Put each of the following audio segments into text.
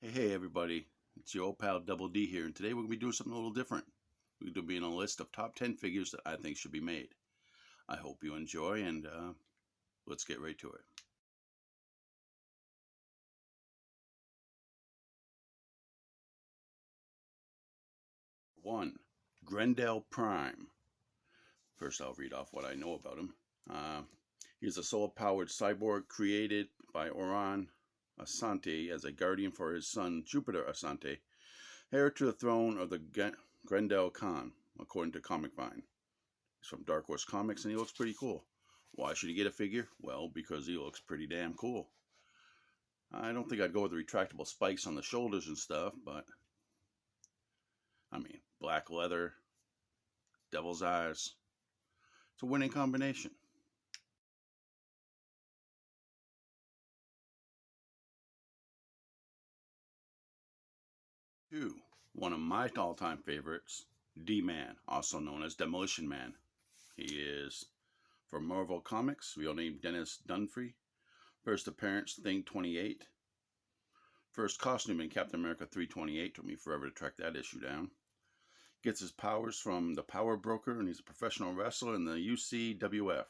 Hey everybody, it's your old pal Double D here, and today we're going to be doing something a little different. We're going to be in a list of top 10 figures that I think should be made. I hope you enjoy, and let's get right to it. 1. Grendel Prime. First I'll read off what I know about him. He's a solar-powered cyborg created by Oran Asante as a guardian for his son Jupiter Asante, heir to the throne of the Grendel Khan, according to Comic Vine. He's from Dark Horse Comics, and he looks pretty cool. Why should he get a figure? Well, because he looks pretty damn cool. I don't think I'd go with the retractable spikes on the shoulders and stuff, but I mean, black leather, devil's eyes. It's a winning combination. 2. One of my all-time favorites, D-Man, also known as Demolition Man. He is from Marvel Comics, real name Dennis Dunphy. First appearance, Thing 28. First costume in Captain America 328. Took me forever to track that issue down. Gets his powers from the Power Broker, and he's a professional wrestler in the UCWF.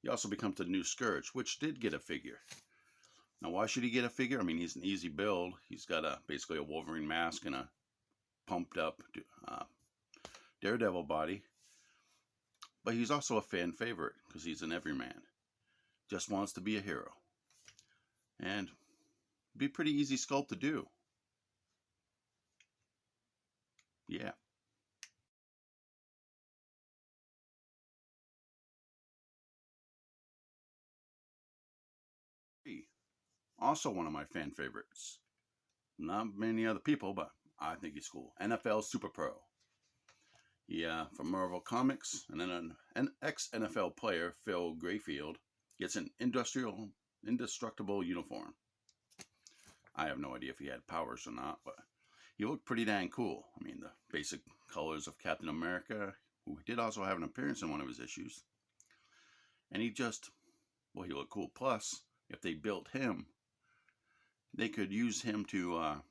He also becomes the new Scourge, which did get a figure. Now, why should he get a figure? I mean, he's an easy build. He's got basically a Wolverine mask and a pumped up Daredevil body. But he's also a fan favorite because he's an everyman. Just wants to be a hero. And be a pretty easy sculpt to do. Yeah. Also one of my fan favorites. Not many other people, but I think he's cool. NFL Super Pro. Yeah, from Marvel Comics, and then an ex-NFL player, Phil Grayfield, gets an indestructible uniform. I have no idea if he had powers or not, but he looked pretty dang cool. I mean, the basic colors of Captain America, who did also have an appearance in one of his issues. And he looked cool. Plus, if they built him, they could use him to,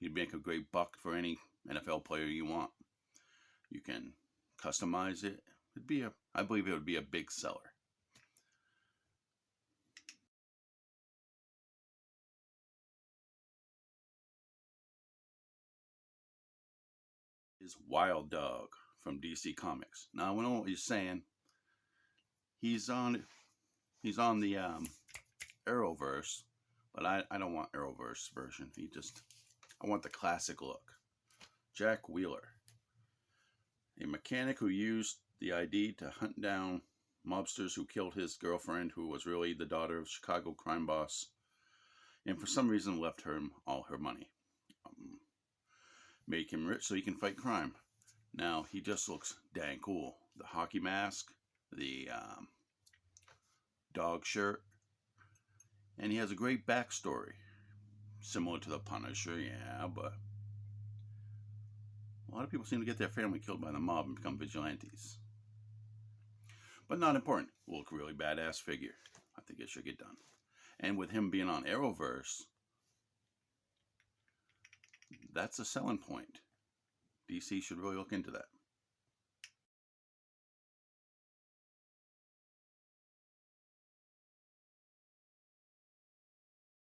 he'd make a great buck for any NFL player you want. You can customize it. I believe it would be a big seller. Is Wild Dog from DC Comics. Now I know what he's saying. He's on the Arrowverse, but I don't want Arrowverse version. I want the classic look. Jack Wheeler, a mechanic who used the ID to hunt down mobsters who killed his girlfriend, who was really the daughter of Chicago crime boss, and for some reason left her all her money. Make him rich so he can fight crime. Now, he just looks dang cool. The hockey mask, the dog shirt, and he has a great backstory. Similar to the Punisher, yeah, but a lot of people seem to get their family killed by the mob and become vigilantes. But not important. Look, really badass figure. I think it should get done. And with him being on Arrowverse, that's a selling point. DC should really look into that.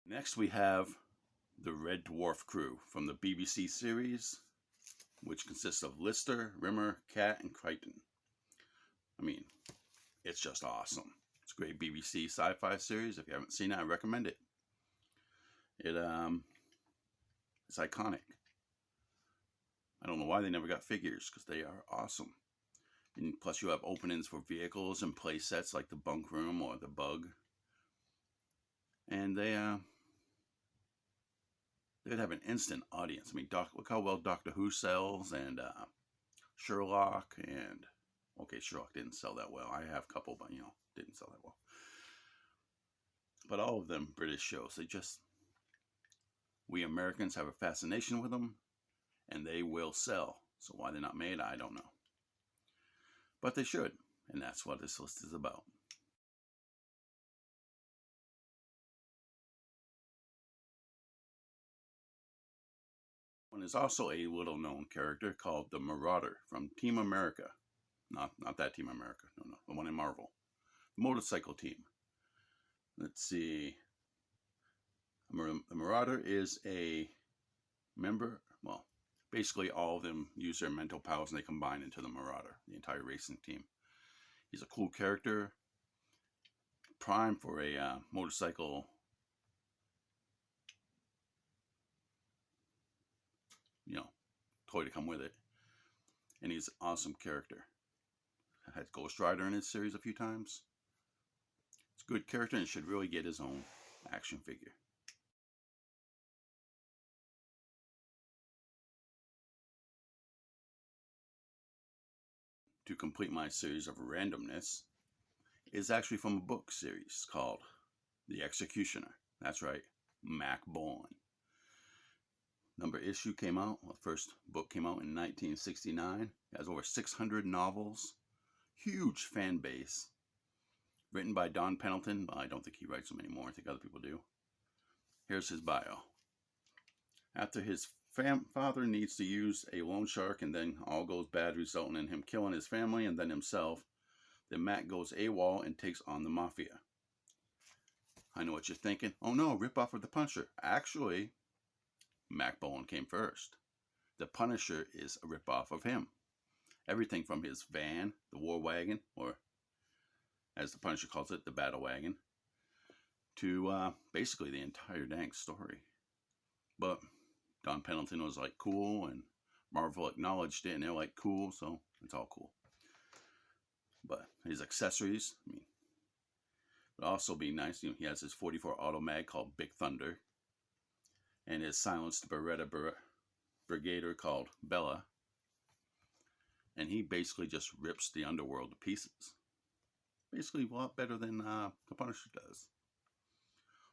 Next we have the Red Dwarf crew from the BBC series, which consists of Lister, Rimmer, Cat, and Crichton. I mean, it's just awesome. It's a great BBC sci-fi series. If you haven't seen it, I recommend it. It's iconic. I don't know why they never got figures, because they are awesome. And plus you have openings for vehicles and play sets like the Bunk Room or the Bug. And they'd have an instant audience. I mean, look how well Doctor Who sells, and Sherlock, and okay, Sherlock didn't sell that well. I have a couple, but didn't sell that well. But all of them British shows, we Americans have a fascination with them, and they will sell. So why they're not made, I don't know. But they should, and that's what this list is about. One is also a little known character called the Marauder from Team America. Not that Team America. No, the one in Marvel. The motorcycle team. Let's see. The Marauder is a member. Well, basically all of them use their mental powers and they combine into the Marauder, the entire racing team. He's a cool character. Prime for a motorcycle, toy to come with it. And he's an awesome character. Had Ghost Rider in his series a few times. It's a good character and should really get his own action figure. To complete my series of randomness is actually from a book series called The Executioner. That's right, Mac Bolan. Number issue came out, the first book came out in 1969. It has over 600 novels, huge fan base. Written by Don Pendleton, but I don't think he writes them anymore. I think other people do. Here's his bio. After his father needs to use a loan shark and then all goes bad, resulting in him killing his family and then himself, then Mac goes AWOL and takes on the Mafia. I know what you're thinking. Oh no, rip-off of the Punisher. Actually, Mac Bolan came first. The Punisher is a rip-off of him. Everything from his van, the war wagon, or as the Punisher calls it, the battle wagon, to basically the entire dang story. But Don Pendleton was like cool, and Marvel acknowledged it, and they're like cool, so it's all cool. But his accessories, would also be nice. He has his 44 auto mag called Big Thunder, and his silenced Beretta Brigader called Bella, and he basically just rips the underworld to pieces. Basically a lot better than the Punisher does.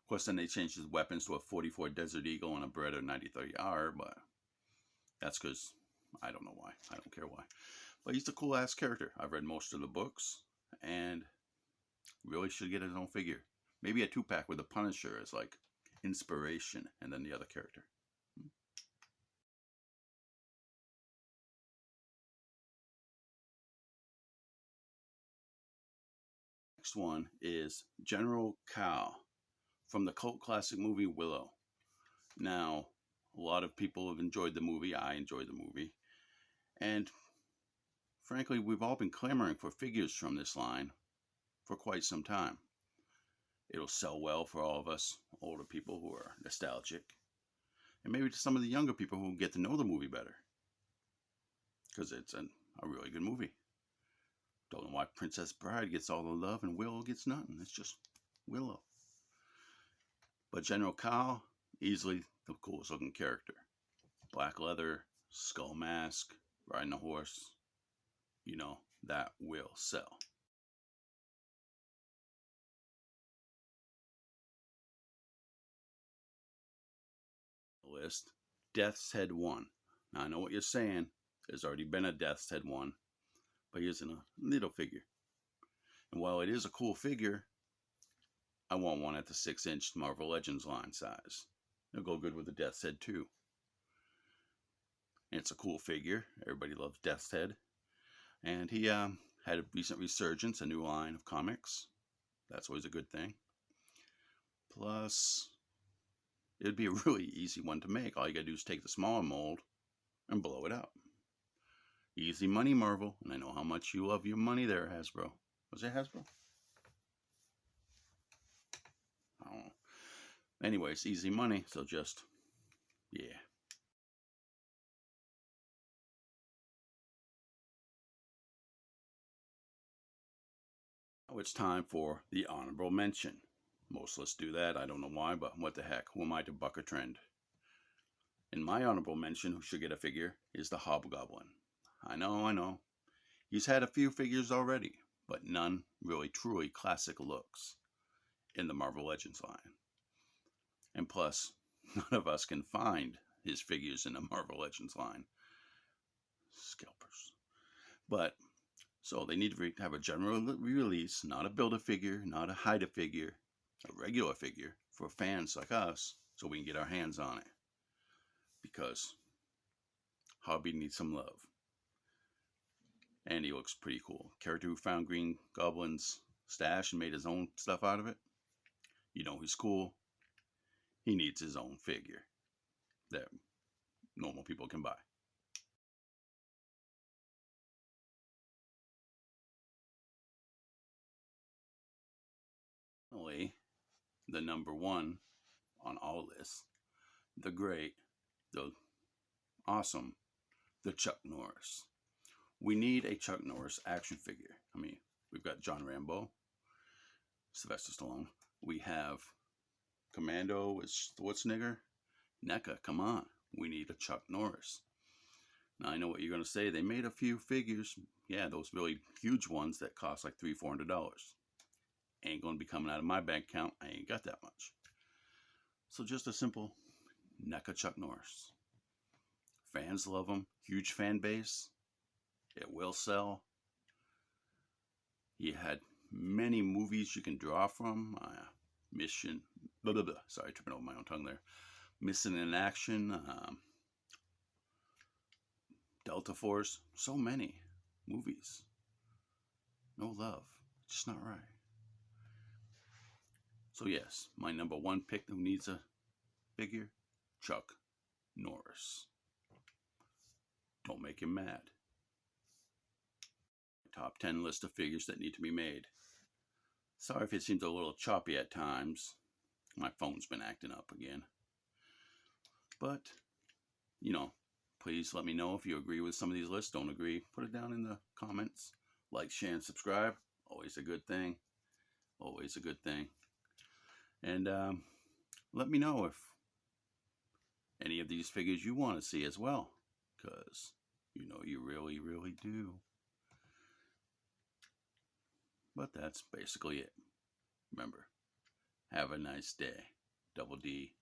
Of course, then they changed his weapons to a 44 Desert Eagle and a Beretta 93R, but that's because I don't know why. I don't care why. But he's a cool-ass character. I've read most of the books, and really should get his own figure. Maybe a 2-pack with the Punisher as like inspiration, and then the other character. Next one is General Kal from the cult classic movie Willow. Now, a lot of people have enjoyed the movie. I enjoyed the movie. And frankly, we've all been clamoring for figures from this line for quite some time. It'll sell well for all of us older people who are nostalgic. And maybe to some of the younger people who get to know the movie better. Because it's a really good movie. Don't know why Princess Bride gets all the love and Willow gets nothing. It's just Willow. But General Kal, easily the coolest looking character. Black leather, skull mask, riding a horse. That will sell. List, Death's Head 1. Now I know what you're saying. There's already been a Death's Head 1. But here's a little figure. And while it is a cool figure, I want one at the 6-inch Marvel Legends line size. It'll go good with the Death's Head too. And it's a cool figure. Everybody loves Death's Head. And he had a recent resurgence, a new line of comics. That's always a good thing. Plus, it'd be a really easy one to make. All you gotta do is take the smaller mold and blow it up. Easy money, Marvel. And I know how much you love your money there, Hasbro. Was it Hasbro? I don't know. Anyways, easy money, so just, yeah. Now it's time for the honorable mention. Most lists do that. I don't know why, but what the heck? Who am I to buck a trend? In my honorable mention, who should get a figure, is the Hobgoblin. I know. He's had a few figures already, but none really truly classic looks in the Marvel Legends line. And plus, none of us can find his figures in the Marvel Legends line. Scalpers. But, so they need to have a general release, not a Build-A-Figure, not a Hide-A-Figure, a regular figure for fans like us, so we can get our hands on it. Because hobby needs some love. And he looks pretty cool. Character who found Green Goblin's stash and made his own stuff out of it. You know he's cool. He needs his own figure that normal people can buy. Finally, the number one on all lists, the great, the awesome, the Chuck Norris. We need a Chuck Norris action figure. I mean, we've got John Rambo, Sylvester Stallone. We have Commando with Schwarzenegger. NECA, come on. We need a Chuck Norris. Now, I know what you're going to say. They made a few figures. Yeah, those really huge ones that cost like $300-400. Ain't going to be coming out of my bank account. I ain't got that much. So just a simple NECA Chuck Norris. Fans love him. Huge fan base. It will sell. He had many movies you can draw from. Mission, blah, blah, blah. Sorry, tripping over my own tongue there. Missing in Action, Delta Force. So many movies. No love. Just not right. So yes, my number one pick who needs a figure, Chuck Norris. Don't make him mad. Top 10 list of figures that need to be made. Sorry if it seems a little choppy at times. My phone's been acting up again. But, you know, please let me know if you agree with some of these lists. Don't agree, put it down in the comments. Like, share, and subscribe. Always a good thing. Always a good thing. And let me know if any of these figures you want to see as well. Because you know you really, really do. But that's basically it. Remember, have a nice day. Double D.